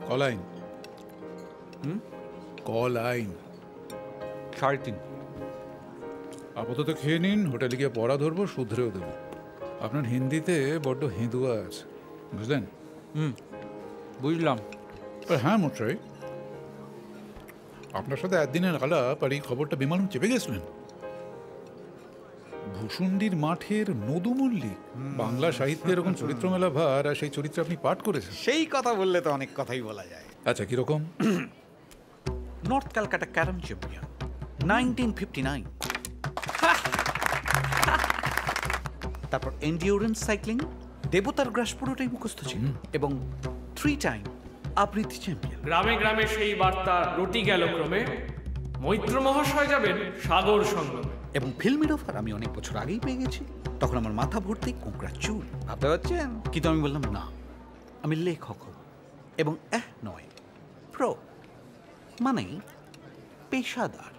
কলাইন। কলাইন 3.5। আপাতত খেয়ে নিন, হোটেলে গিয়ে পড়া ধরবো, শুধরেও দেবো। আপনার হিন্দিতে বড্ড হিঁদুয়া আছে, বুঝলেন? বুঝলাম। হ্যাঁ মশাই, আপনার সাথে একদিনের আলাপ আর এই খবরটা বেমালুম চেপে গেছিলেন। ভূষুণ্ডির মাঠের নদু মল্লিক, বাংলা সাহিত্যে এরকম চরিত্র মেলা ভার, আর সেই চরিত্র আপনি পাঠ করেছেন। সেই কথা বললে তো অনেক কথাই বলা যায়। আচ্ছা, কিরকম? North Calcutta carrom champion 1959। তারপর এন্ডিওরেন্স সাইক্লিং, দেবতার গ্রাস পুরোটাই মুখস্থ ছিল, এবং 3 টাইম আবৃত্তি চ্যাম্পিয়ন। গ্রামে গ্রামে সেই বার্তা রটি গেল ক্রমে, মৈত্র মহাশয় যাবেন সাগর সঙ্গমে। এবং ফিল্মের অফার আমি অনেক বছর আগেই পেয়ে গেছি। তখন আমার মাথা ভর্তি কোঁকড়ার চুল, ভাবতে পারছেন? কিন্তু আমি বললাম না, আমি লেখক হব, এবং নয় প্রো, মানে পেশাদার।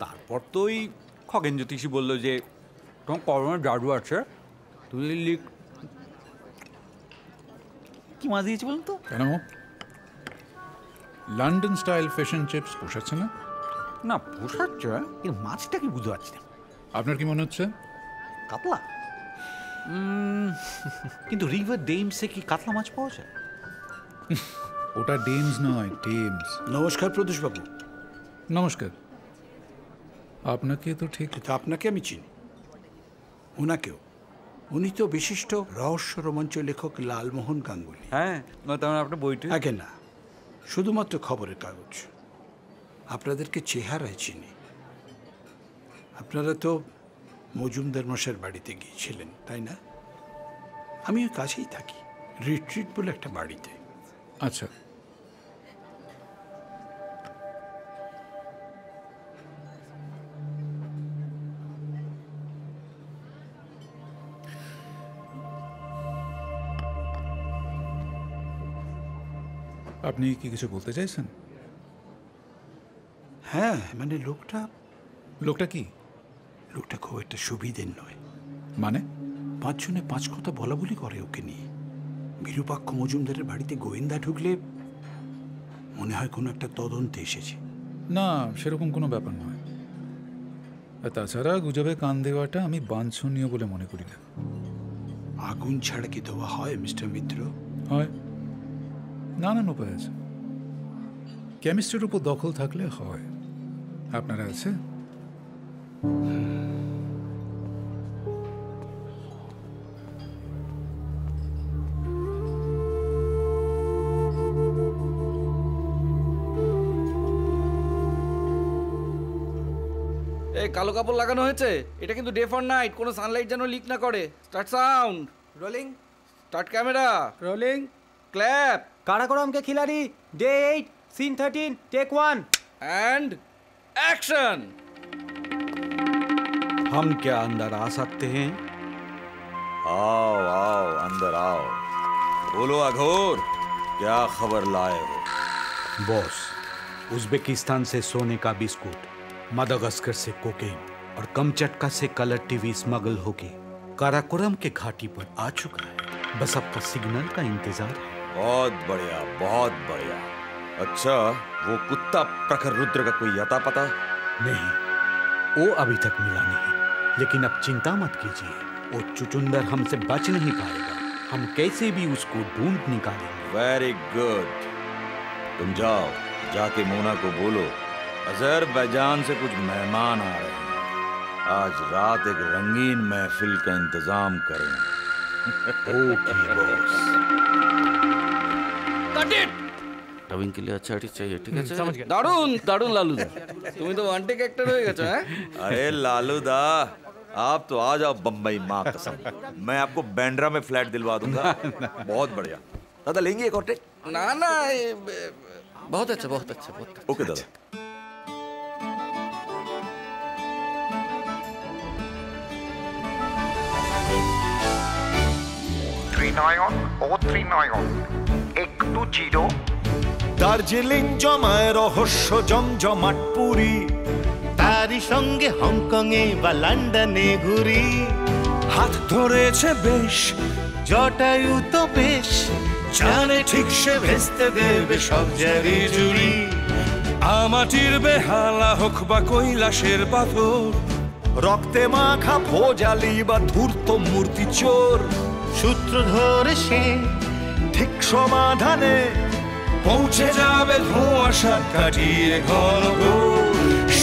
তারপর তো ওই খগেন জ্যোতিষী বললো যে তোমার করোনার জাদু আছে, তুই লিখ। কি মাছ দিয়েছি বলুন তো? কেন London style fish and chips পোষাচ্ছে না? না পোষাচ্ছে, কিন্তু মাছটা কি বুঝতে পারছি না। আপনার কি মনে হচ্ছে? কাতলা। কিন্তু রিভার ডেমসে কি কাতলা মাছ পাওয়া যায়? ওটা ডেমস নয়, টেমস। নমস্কার প্রদোষবাবু। নমস্কার। আপনাকে তো ঠিক। আপনাকে আমি চিনি, ওনাকেও। উনি তো বিশিষ্ট রহস্য রোমাঞ্চ লেখক লালমোহন গাঙ্গুলি। হ্যাঁ, আপনার বইটা আগে না, শুধুমাত্র খবরের কাগজ। আপনাদেরকে চেহারায় চিনি। আপনারা তো মজুমদার মশাইয়ের বাড়িতে গিয়েছিলেন, তাই না? আমি ওই কাছেই থাকি, রিট্রিট বলে একটা বাড়িতে। আচ্ছা, আপনি কি কিছু বলতে চাইছেন? হ্যাঁ, মানে লোকটা কি? লোকটা খুব একটা সুবিধের নয়। মানে 5 জনে 5 কথা বলা বলি করে ওকে নিয়ে। বিরূপাক্ষ মজুমদারের বাড়িতে গোয়েন্দা ঢুকলে মনে হয় কোনো একটা তদন্তে এসেছে। না, সেরকম কোনো ব্যাপার নয়। আর তাছাড়া গুজবে কান দেওয়াটা আমি বাঞ্ছনীয় বলে মনে করি না। আগুন ছাড়া কি দেওয়া হয় মিস্টার মিত্র? হয়, নানান উপায় আছে। কেমিস্ট্রির উপর দখল থাকলে হয়। আপনারা আছে? এই কালো কাপড় লাগানো হয়েছে, এটা কিন্তু ডে ফর নাইট, কোনো সানলাইট যেন লিক না করে। Start sound, rolling, start camera, rolling, clap. Karakoram के खिलाड़ी, day 8, scene 13, take 1 and action. हम क्या अंदर आ सकते हैं? आओ आओ अंदर आओ। बोलो अघोर, क्या खबर लाए हो? बॉस, उज्बेकिस्तान से सोने का बिस्कुट, मदागास्कर से कोकेन और कमचटका से कलर टीवी स्मगल होके काराकोरम के घाटी पर आ चुका है। बस आपका सिग्नल का इंतजार है। बहुत बढ़िया, बहुत बढ़िया। अच्छा, वो कुत्ता प्रखर रुद्र का कोई अता पता? नहीं, वो अभी तक मिला नहीं, लेकिन अब चिंता मत कीजिए, वो चुचुंदर हमसे बच नहीं पाएगा। हम कैसे भी उसको ढूंढ निकालेंगे। Very good. तुम जाओ, जाके मोना को बोलो अजरबैजान से कुछ मेहमान आ रहे हैं, आज रात एक रंगीन महफिल का इंतजाम करें। Okay boss. Cut it. Dubbing के लिए अच्छा आर्टिस्ट चाहिए, ठीक है? দারুণ দারুণ লালুদা, তুমি তো ওয়ান টেক অ্যাক্টর হয়ে গেছো। হ্যাঁ, अरे लालूदा, आप तो आ जाओ बम्बई, माँ कसम। मैं आपको बैंड्रा में फ्लैट दिलवा दूंगा। बहुत बढ़िया दादा, लेंगे एक और टेक? না না, बहुत अच्छा, बहुत अच्छा, बहुत अच्छा। ओके दादा। ত্রিনয়ন ও ত্রিনয়ন 120। দার্জিলিং জমায় রহস্য জমজমাট পুরী, তারই সঙ্গে হংকংয়ে বা লন্ডনে ঘুরি। হাত ধরেছে বেশ, জটায়ু তো বেশ জানে ঠিক সে ভেস্তে দেবে সব জারি জুড়ি। আমাটির বেহালা হোক বা কৈলাসের পাথর, রক্তে মাখা ভোজালি বা ধূর্ত মূর্তি চোর, সূত্র ধরে সে ঠিক সমাধানে পৌঁছে যাবে ধোঁয়াশা কাটিয়ে ঘন ঘোর।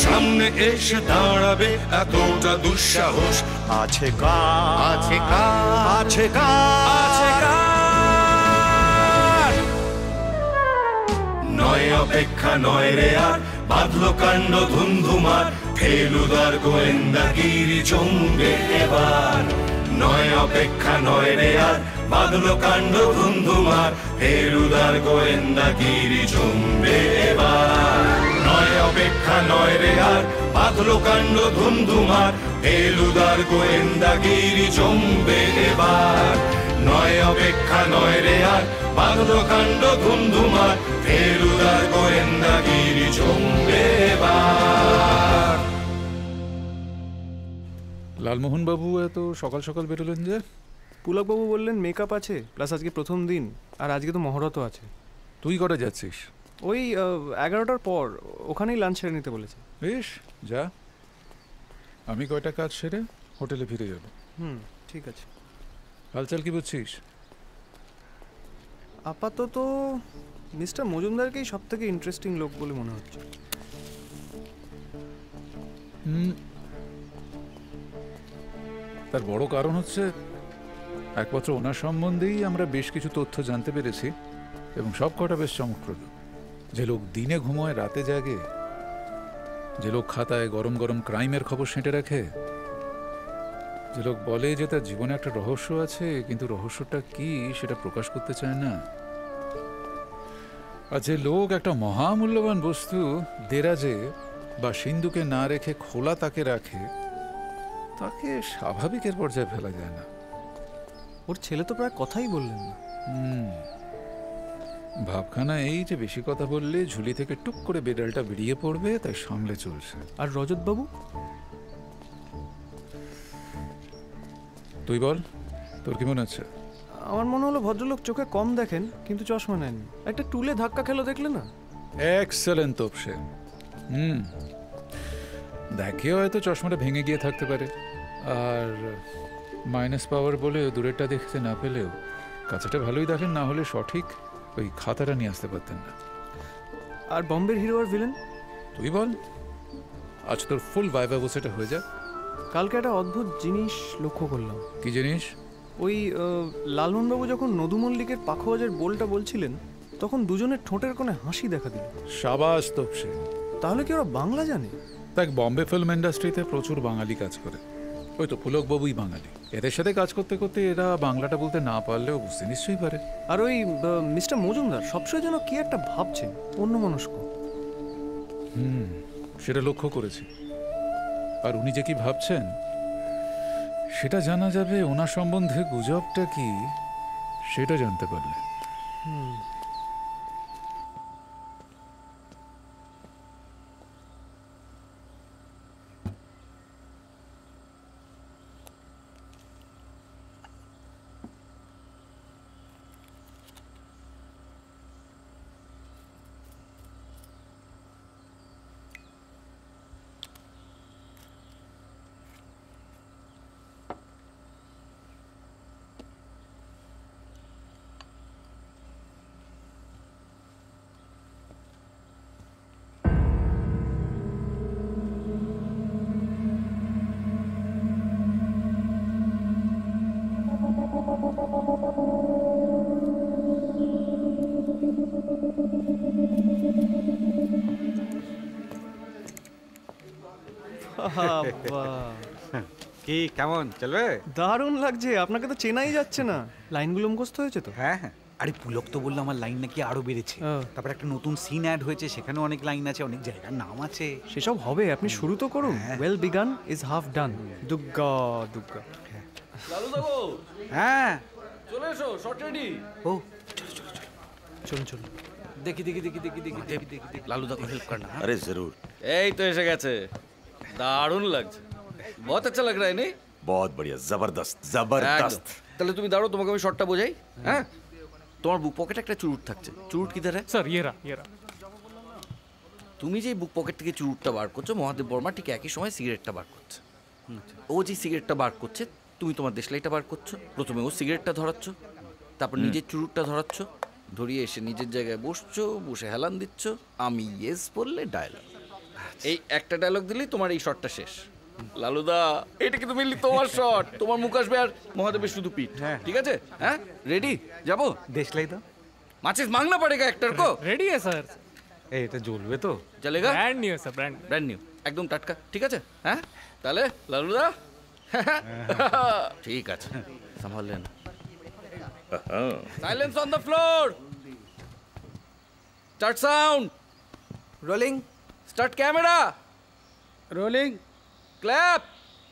সামনে এসে দাঁড়াবে এতটা দুঃসাহস আছে কার, আছে কার, আছে কার, আছে কার। নয় অপেক্ষা নয় রে আর, বাঁধলো কাণ্ড ধুন্ধুমার, ফেলুদার গোয়েন্দাগিরি জমবে এবার। নয় অপেক্ষা নয় রে আর, বাঁধলো কাণ্ড ধুন্ধুমার, ফেলুদার গোয়েন্দাগিরি জমবে এবার। নয় অপেক্ষা নয় রে আর, বাঁধলো কাণ্ড ধুন্ধুমার, ফেলুদার গোয়েন্দাগিরি জমবে এবার। নয় অপেক্ষা নয় রে আর, বাঁধলো কাণ্ড ধুন্ধুমার, ফেলুদার গোয়েন্দাগিরি জমবে এবার। লালমোহন বাবু এত সকাল সকাল বেরোলেন যে? পুলকবাবু বললেন মেকআপ আছে, প্লাস আজকে প্রথম দিন, আর আজকে তো মহরতও আছে। তুই কটা যাচ্ছিস? ওই 11টার পর, ওখানেই লাঞ্চ সেরে নিতে বলেছে। বেশ, যা। আমি কয়টা কাজ সেরে হোটেলে ফিরে যাব। ঠিক আছে। হালচাল কি বুঝছিস? আপাতত মিস্টার মজুমদারকেই সব থেকে ইন্টারেস্টিং লোক বলে মনে হচ্ছে। তার বড় কারণ হচ্ছে একমাত্র ওনার সম্বন্ধেই আমরা বেশ কিছু তথ্য জানতে পেরেছি, এবং সব কটা বেশ চমকপ্রদ। যে লোক দিনে ঘুমোয় রাতে জাগে, যে লোক খাতায় গরম গরম ক্রাইমের খবর সেঁটে রাখে, যে লোক বলে যে তার জীবনে একটা রহস্য আছে কিন্তু রহস্যটা কি সেটা প্রকাশ করতে চায় না, আর যে লোক একটা মহামূল্যবান বস্তু দেরাজে বা সিন্ধুকে না রেখে খোলা তাকে রাখে, তাকে স্বাভাবিকের পর্যায়ে ফেলা যায় না। ওর ছেলে তো প্রায় কথাই বললেন না। ভাবখানা এই যে বেশি কথা বললে ঝুলি থেকে টুক করে বেডালটা বেরিয়ে পড়বে, তাই সামলে চলছে। আর রজত বাবু? তুই বল, তোর কি মনে হচ্ছে? আমার মনে হলো ভদ্রলোক চোখে কম দেখেন কিন্তু চশমা নেন। একটা টুলে ধাক্কা খেলো দেখলে না? এক্সেলেন্ট তোপসে। দেখে হয়তো চশমাটা ভেঙে গিয়ে থাকতে পারে, আর মাইনাস পাওয়ার বলে দূরেরটা দেখতে না পেলেও কাছেটা ভালোই দেখেন, না হলে সঠিক ওই খাতাটা নিয়ে আসতে পারতেন না। আর বম্বের হিরো আর ভিলেন? তুই বল, আজ তোর ফুল ভাইবা বসেটা হয়ে যা। কালকে একটা অদ্ভুত জিনিস লক্ষ্য করলাম। কি জিনিস? ওই লালমোহনবাবু যখন নদু মল্লিকের পাখোয়াজের বোলটা বলছিলেন, তখন দুজনের ঠোঁটের কোণে হাসি দেখা দিল। সাবাস তোপসে। তাহলে কি ওরা বাংলা জানে? দেখ, বম্বে ফিল্ম ইন্ডাস্ট্রিতে প্রচুর বাঙালি কাজ করে, ওই তো পুলকবাবুই বাঙালি। এদের সাথে কাজ করতে করতে এরা বাংলাটা বলতে না পারলেও বুঝতে নিশ্চয়ই পারে। আর ওই মিস্টার মজুমদার সবসময় যেন কি একটা ভাবছেন, অন্যমনস্ক। সেটা লক্ষ্য করেছি। আর উনি যে কি ভাবছেন সেটা জানা যাবে ওনার সম্বন্ধে গুজবটা কি সেটা জানতে পারলে। কি কেমন চলবে? দারুণ লাগছে। আপনাকে তো চেনাই যাচ্ছে না। লাইনগুলো মুখস্থ হয়েছে তো? হ্যাঁ হ্যাঁ। আরে পুলক তো বললো আমার লাইন নাকি আরো বেড়েছে। তারপর একটা নতুন সিন অ্যাড হয়েছে, সেখানেও অনেক লাইন আছে, অনেক জায়গার নাম আছে। সেসব হবে, আপনি শুরু তো করুন। Well begun is half done. Dugga Dugga. Lalu বাবু, হ্যাঁ চলে এসো, শর্ট রেডি। ও চলো চলো চলো, চলুন চলুন। দেখি দেখি দেখি দেখি দেখি দেখি দেখি লালু দা হেল্প করনা। अरे जरूर। এই তো এসে গেছে, দারুণ লাগছে। बहुत अच्छा लग रहा है नहीं? बहुत बढ़िया, जबरदस्त जबरदस्त। তাহলে তুমি দাঁড়ো, তোমাকে আমি শর্টটা বোঝাই। হ্যাঁ, তোমার বুক পকেটে একটা চুরুট থাকছে। চুরুট কিধার है স্যার ये रहा তুমি যে বুক পকেট থেকে চুরুটটা বার করছো, মহাদেব বর্মা ঠিক একই সময় সিগারেটটা বার করছে। ও যে সিগারেটটা বার করছে, তুমি তোমার দেশলাইটা বার করছো। প্রথমে ও সিগারেটটা ধরাচ্ছ, তারপর নিজের চুরুটটা ধরাচ্ছ, ধরিয়ে এসে নিজের জায়গায় বসছো, বসে হেলান দিচ্ছ। আমি ইয়েস বললে ডায়লগ, এই একটা ডায়লগ দিলেই তোমার এই শটটা শেষ। লালুদা, এটা কিন্তু মেনলি তোমার শট। তোমার মুখ আসবে আর মহাদেবের শুধু পিঠ। ঠিক আছে? হ্যাঁ, রেডি? যাবো? দেশলাই দাও। মাচিস मांगना पड़ेगा एक्टर को। रेडी है सर। এই এটা জ্বলবে তো? चलेगा? ब्रांड न्यू है सर, ব্র্যান্ড নিউ, একদম টাটকা। ঠিক আছে? হ্যাঁ, তাহলে লালুদা ঠিক আছে, সামলালেন। Silence on the floor, start sound, rolling start camera, rolling. Clap,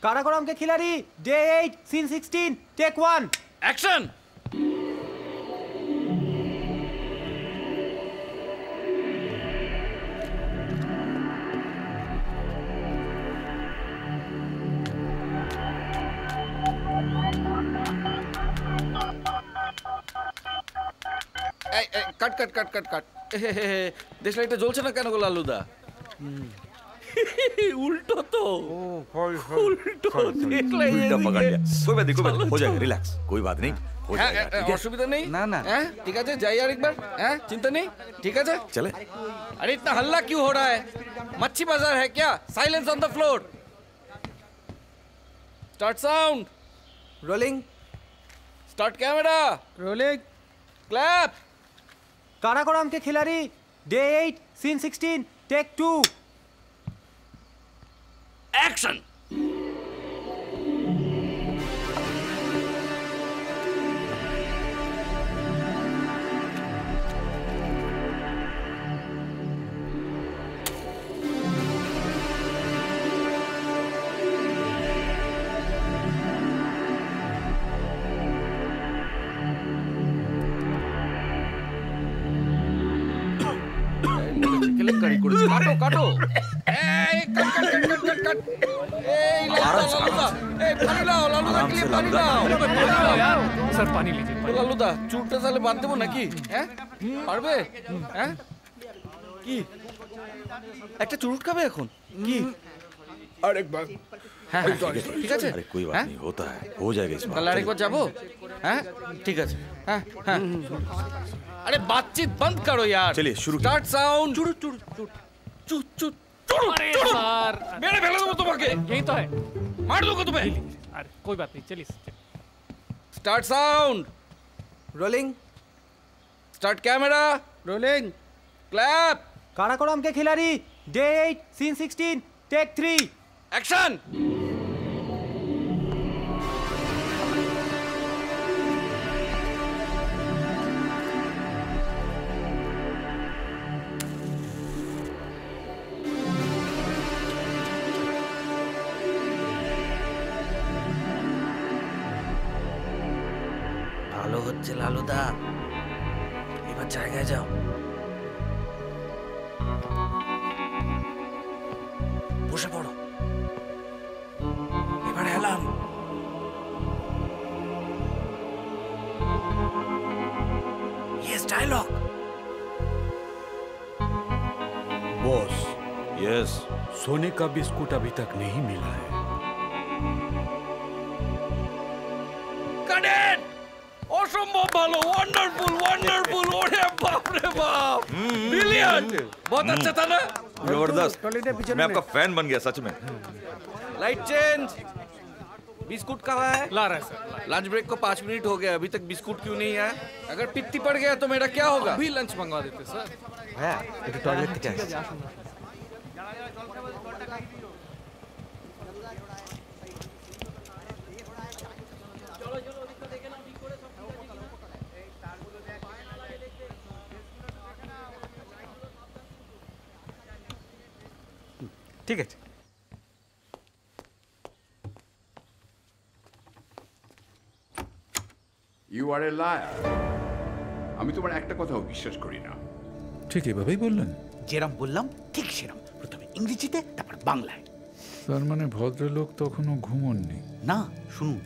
Karakoram K Khiladi, day 8 scene 16 take 1 action. Cut cut cut cut cut. দেশলাইটা জ্বলছে না কেন গো লালুদা? উল্টো তো, উল্টো দেশলাই उल्टा पकड़ लिया। कोई बात नहीं, हो जाएगा, रिलैक्स, कोई बात नहीं, हो जाएगा। ठीक है? অসুবিধা নেই। না, না। হ্যাঁ, ঠিক আছে, যাই আর একবার। হ্যাঁ, চিন্তা নেই, ঠিক আছে। चले। अरे इतना हल्ला क्यों हो रहा है? मच्छी बाजार है क्या? Silence on the floor, start sound, rolling start camera, rolling. Clap, Karakoram K Khiladi, day 8 scene 16 take 2 action. কেলেঙ্কারি করেছে, কাটো কাটো। এই কাট কাট কাট কাট কাট কাট। এই লালুদা, এই পানি লাও, লালুদা কে লিয়ে পানি লাও। सर पानी लीजिए। তো লালুদা, চুরটা তাহলে বাদ দেবো নাকি? হ্যাঁ, পারবে? হ্যাঁ, কি একটা চুরুট খাবে এখন? কি আরেকবার। হ্যাঁ হ্যাঁ, ঠিক আছে। अरे कोई बात হ্যাঁ, नहीं, होता है, हो जाएगा इस তাহলে बार। আরেকবার যাবো? হ্যাঁ, ঠিক আছে। হ্যাঁ হ্যাঁ, अरे बातचीत बंद करो यार। चलिए, शुरू स्टार्ट साउंड। चुट चुट चुट चुट चुट चुट। अरे सर, मेरे फेंक दूंगा तुम्हें, यही तो है। मार दूंगा तुम्हें। अरे कोई बात नहीं, चलिए। Start sound, rolling start camera, rolling. Clap, Karakoram কে খিলাড়ি, ডে 8 সিন 16 টেক 3 एक्शन। ভালো হচ্ছে লালুদা, এবার জায়গায় যাও। বসে পড়ো, এবার হেলান। Yes, dialogue. बॉस, यस, सोने का बिस्कुट अभी तक नहीं मिला है। কাটেন। অসম্ভব ভালো, ওয়ান্ডারফুল ওয়ান্ডারফুল। ওরে বাপ রে বাপ, ব্রিলিয়ান্ট, बहुत अच्छा था ना। जबरदस्त। मैं आपका फैन बन गया सच में। Light change. बिस्कुट कहाँ है? ला रहा है सर। लंच ब्रेक को 5 मिनट हो गया, अभी तक बिस्कुट क्यों नहीं है? अगर पित्ती पड़ गया तो मेरा क्या होगा? अभी लंच मंगवा देते सर। হ্যাঁ, একটু টয়লেট থেকে আসছি। ঠিক আছে। You are a liar. আমি তোমার একটা কথাও বিশ্বাস করি না। ঠিক এভাবেই বললেন? যেরম বললাম ঠিক সেরম, প্রথমে ইংরেজিতে তারপর বাংলায়। তার মানে ভদ্রলোক তখনও ঘুমননি? না, শুনুন,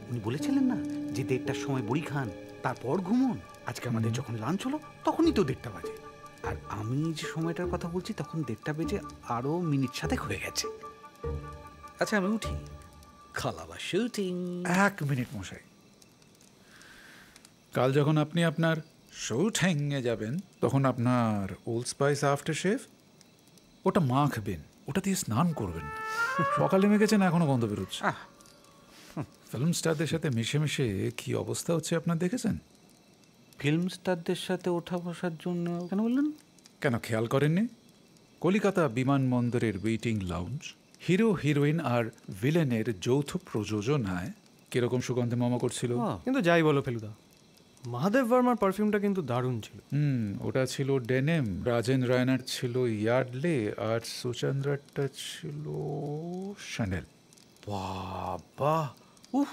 উনি বলেছিলেন না যে 1:30টার সময় বড়ি খান, তারপর ঘুমন। আজকে আমাদের যখন লাঞ্চ হলো তখনই তো 1:30 বাজে, আর আমি যে সময়টার কথা বলছি তখন 1:30 বেজে আরো মিনিট 7 হয়ে গেছে। আচ্ছা আমি উঠি, খালাবা শুটিং। 1 মিনিট মশাই, কাল যখন আপনি আপনার শুটিংয়ে যাবেন তখন আপনার ওল্ড স্পাইস আফটার শেভ ওটা মাখবেন, ওটা দিয়ে স্নান করবেন। সকালে মেখেছেন, এখনো গন্ধ বেরোচ্ছে। ফিল্ম স্টারদের সাথে মিশে মিশে কি অবস্থা হচ্ছে আপনার দেখেছেন? ফিল্ম স্টারদের সাথে ওঠা বসার জন্য কেন বললেন? কেন খেয়াল করেননি? কলিকাতা বিমানবন্দরের ওয়েটিং লাউঞ্জ, হিরো হিরোইন আর ভিলেনের যৌথ প্রযোজনায় কিরকম সুগন্ধে মমা করছিল। কিন্তু যাই বলো ফেলুদা, মহাদেব বর্মার পারফিউমটা কিন্তু দারুণ ছিল। ওটা ছিল ডেনেম, রাজেন রায়নার ছিল ইয়ার্ডলে, আর সুচন্দ্রারটা ছিল শ্যানেল। বাবা, উফ,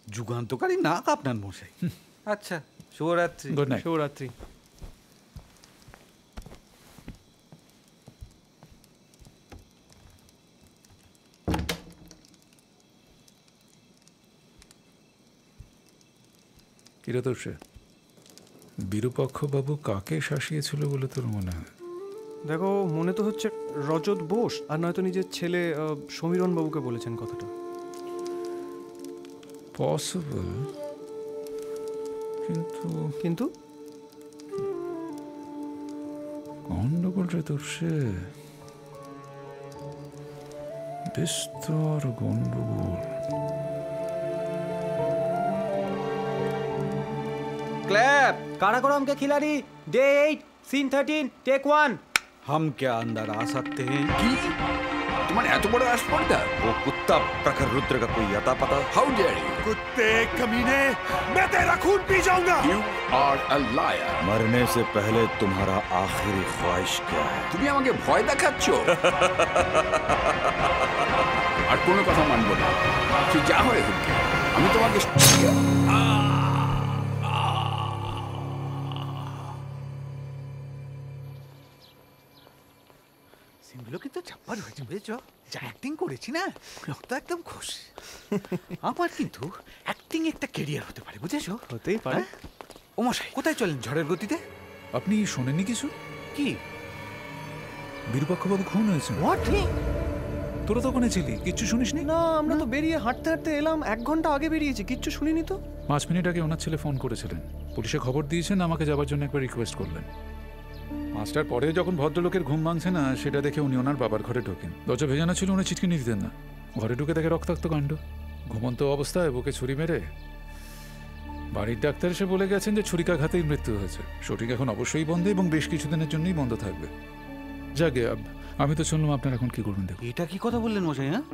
যুগান্তকারী নাক আপনার মশাই। আচ্ছা, শুভরাত্রি। Good night. শুভরাত্রি। কিরতর্ষে, বিরূপাক্ষবাবু কাকে শাসিয়েছিল বলে তোর মনে হয়? দেখো, মনে তো হচ্ছে রজত বোস, আর নয়তো নিজের ছেলে সমীরণ বাবুকে বলেছেন কথাটা। পসিবল, কিন্তু গন্ডগোল রে তোরসে, বিস্তর গন্ডগোল। क्लैप, काराकोरम के खिलाड़ी, डे 8, सीन 13, टेक 1। हम क्या अंदर आ सकते हैं? কি তোমার এত বড় আসপর্দা? वो कुत्ता प्रखर रुद्र का कोई अता पता? How dare you! कुत्ते कमीने, मैं तेरा खून पी जाऊंगा। You are a liar. मरने से पहले तुम्हारा आखिरी ख्वाहिश क्या है? তুমি আমাকে ভয় দেখাচ্ছ? আর কোনো কথা মানবো না, সে যা হয় হোক, আমি তোমাকে সিনগুলো কিন্তু চাপ্পার হয়েছে, বুঝেছ? যা অ্যাক্টিং করেছি না, রক্ত একদম খুশি। আমার কিন্তু অ্যাক্টিং একটা ক্যারিয়ার হতে পারে, বুঝেছ? হতেই পারে। ও মশাই, কোথায় চলেন ঝড়ের গতিতে? আপনি শোনেননি কিছু? কি? বিরূপাক্ষবাবু খুন হয়েছে। তোরা তো ওখানে ছিলি, কিচ্ছু শুনিসনি? না, আমরা তো বেরিয়ে হাঁটতে হাঁটতে এলাম, 1 ঘন্টা আগে বেরিয়েছি, কিচ্ছু শুনিনি তো। 5 মিনিট আগে ওনার ছেলে ফোন করেছিলেন, পুলিশে খবর দিয়েছেন, আমাকে যাবার জন্য একবার রিকোয়েস্ট করলেন। 5টার পরে যখন ভদ্রলোকের ঘুম ভাঙছে না, সেটা দেখে উনি ওনার বাবার ঘরে ঢোকেন। দরজা ভেজানো ছিল, উনি চিটকিনি দিতেন না। ঘরে ঢুকে দেখে রক্তাক্ত কাণ্ড, ঘুমন্ত অবস্থায় বুকে ছুরি মেরে। বাড়ির ডাক্তার এসে বলে গেছেন যে ছুরিকাঘাতেই মৃত্যু হয়েছে। শুটিং এখন অবশ্যই বন্ধ এবং বেশ কিছুদিনের জন্যই বন্ধ থাকবে। যাকে আমি তো শুনলাম, আপনার এখন কি করবেন? দেখুন, এটা কি কথা বললেন মশাই? হ্যাঁ,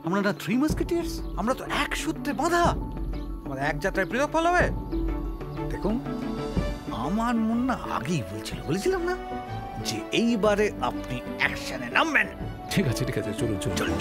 আমরা না 3 মাস্কেটিয়ার্স, আমরা তো এক সূত্রে বাঁধা। আমাদের এক যাত্রায় পৃথক ফল হবে। দেখুন, আমার মন না আগেই বলেছিলাম না যে এইবারে আপনি অ্যাকশনে নামবেন। ঠিক আছে, চলুন।